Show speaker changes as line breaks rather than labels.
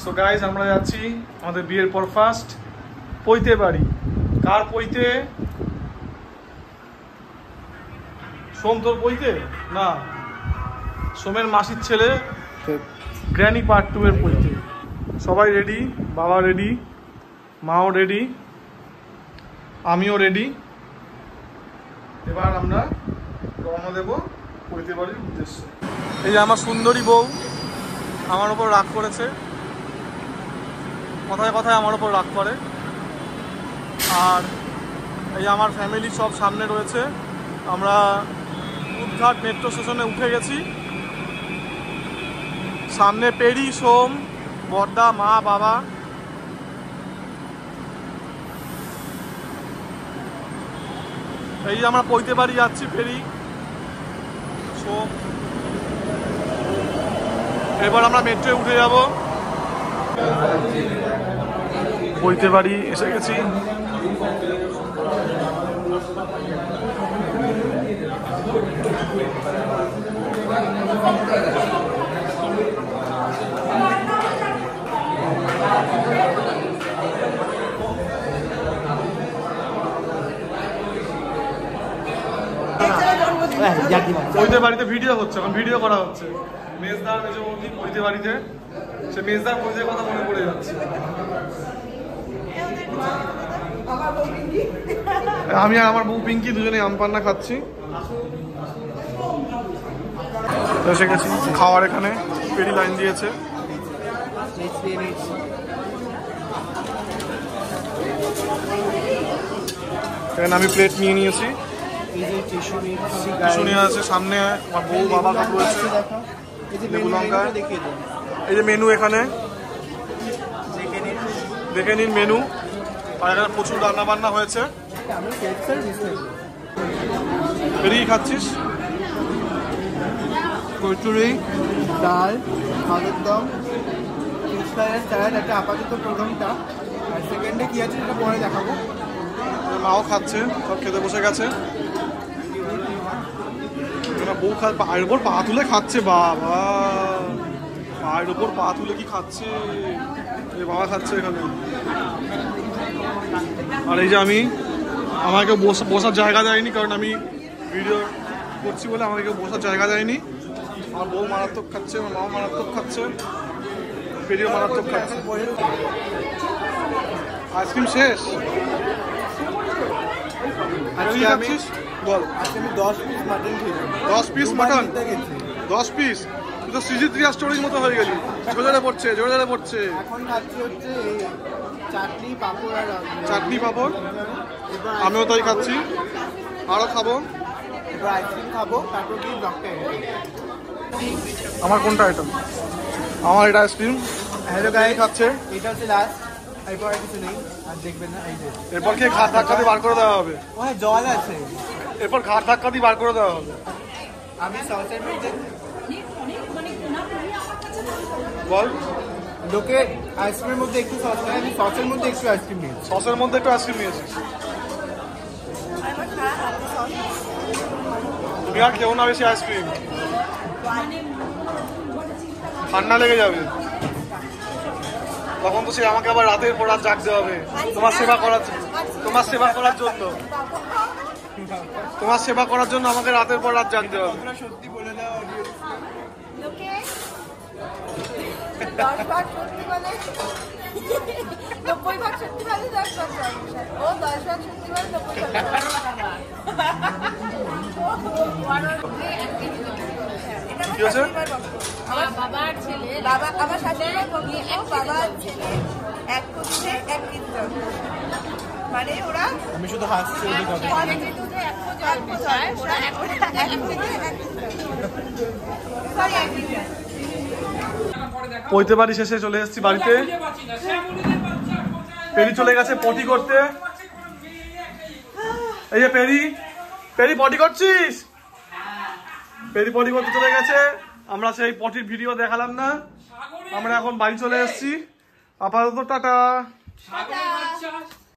So guys আমরা যাচ্ছি আমাদের বিয়ের পর ফার্স্ট পৈতে বাড়ি। কার পৈতে? সোম তোর পৈতে না, সোমের মাসির ছেলে গ্র্যানি পার্ট 2 এর পৈতে। সবাই রেডি, বাবা রেডি, মাও রেডি, আমিও রেডি। এবার আমরা রওনা দেবো পৈতে বাড়ির উদ্দেশ্যে। এই যে আমার সুন্দরী বউ আমার ওপর রাগ করেছে, কথায় কথায় আমার ওপর রাগ করে। আর এই আমার ফ্যামিলি সব সামনে রয়েছে। আমরা উদঘাট মেট্রো স্টেশনে উঠে গেছি। সামনে পেরি, সোম, বড়দা, মা, বাবা। এই যে আমরা পৈতে বাড়ি যাচ্ছি, পেরি, সোম। এবার আমরা মেট্রোয় উঠে যাব। পৈতে বাড়ি এসে গেছি। পৈতে বাড়িতে ভিডিও হচ্ছে, এখন ভিডিও করা হচ্ছে। মেজদার মেজো বৌদি পৈতে বাড়িতে, সে মেজদার পৈতের কথা মনে পড়ে যাচ্ছে। আমি আর আমার বউ পিঙ্কি দুজনে আম পান্না খাচ্ছি। এসে গেছি খাওয়ার, এখানে পেরি লাইন দিয়েছে। এখানে আমি প্লেট নিয়ে নিয়েছি, টিস্যু নিয়ে আছে। সামনে আমার বউ বাবা কাপ রয়েছে, লেবু লঙ্কা। এই যে মেনু, এখানে দেখে নিন মেনু। আর এখানে প্রচুর রান্না বান্না হয়েছে। পেরিয়ে খাচ্ছিস?
কচুরি, ডাল, আলুর দম, ফিশ ফ্রাই, স্যালাড। একটা আপাতত প্রথমটা, আর সেকেন্ডে কি আছে সেটা পরে দেখাবো।
মাও খাচ্ছে, সব খেতে বসে গেছে। বউ পায়ের উপর পা তুলে খাচ্ছে। বাবা, পায়ের উপর পা তুলে কি খাচ্ছে! বাবা খাচ্ছে এখানে। আর এই যে আমাকে বসার জায়গা দেয়নি, কারণ আমি ভিডিও করছি বলে আমাকে কেউ বসার জায়গা দেয়নি। আমার বউ মারাত্মক খাচ্ছে, আমার মাও মারাত্মক খাচ্ছে, পেরিও মারাত্মক খাচ্ছে। আইসক্রিম শেষ। খাচ্ছিস বল?
আমি 10 পিস মাটন খেয়েছি।
10 পিস মাটন? 10 পিস? তুই তো সিজি3 স্টোরির মতো হয়ে গেলি। জোরে পড়ছে, জোরে পড়ছে।
এখন খাচ্ছি হচ্ছে চাটনি, পাঁপড় আর
চাটনি, পাঁপড়। আমিও তাই খাচ্ছি, আরও খাবো।
এবার আইসক্রিম খাবো, তারপর কি ব্লগটা এডিট।
আমার কোনটা আইটেম? আমার এটা আইসক্রিম।
হ্যালো গাইস,
খাচ্ছে।
এটা হচ্ছে লাস্ট, এরপর আর কিছু নেই। আর দেখবেন না, এই যে
এরপর খেয়ে ঘাট ধাক্কা দিয়ে বার করে দেওয়া হবে।
ওখানে জল আছে,
এরপর ঘাট ধাক্কা দিয়ে বার করে দেওয়া হবে।
আমি সসের মধ্যে
বল।
লোকে আইসক্রিমের মধ্যে একটু সস নেয়, আমি সসের মধ্যে একটু আইসক্রিম নিয়েছি।
সসের মধ্যে একটু আইসক্রিম নিয়েছিস? তুমি আর খেও না বেশি আইসক্রিম, ঠান্ডা লেগে যাবে। তখন তো সে আমাকে আবার রাতের পর রাত জাগতে হবে তোমার সেবা করার জন্য। তোমার সেবা করার জন্য আমাকে রাতের পর রাত জাগতে হবে।
সত্যি বলে দাও।
লোকে 10 ভাগ সত্যি বলে, 90 ভাগ সত্যি বলে, 10 ভাগ সংসার। ও 10 ভাগ সত্যি বলে, 90 ভাগ
কি হয়েছে?
আমার বাবার ছেলে, বাবা আমার শাশুড়ির পক্ষে এক বাবার ছেলে, এক পুত্রে এক কীর্তন। মানে ওরা,
আমি শুধু হাসছি ওদের কথা।
পৈতে বাড়ি শেষে চলে এসেছি বাড়িতে। পেরি চলে গেছে পটি করতে। এই যে পেরি পটি করছিস? পেরি পটি করতে চলে গেছে। আমরা সেই পটির ভিডিও দেখালাম না। আমরা এখন বাড়ি চলে এসেছি। আপাতত টাটা।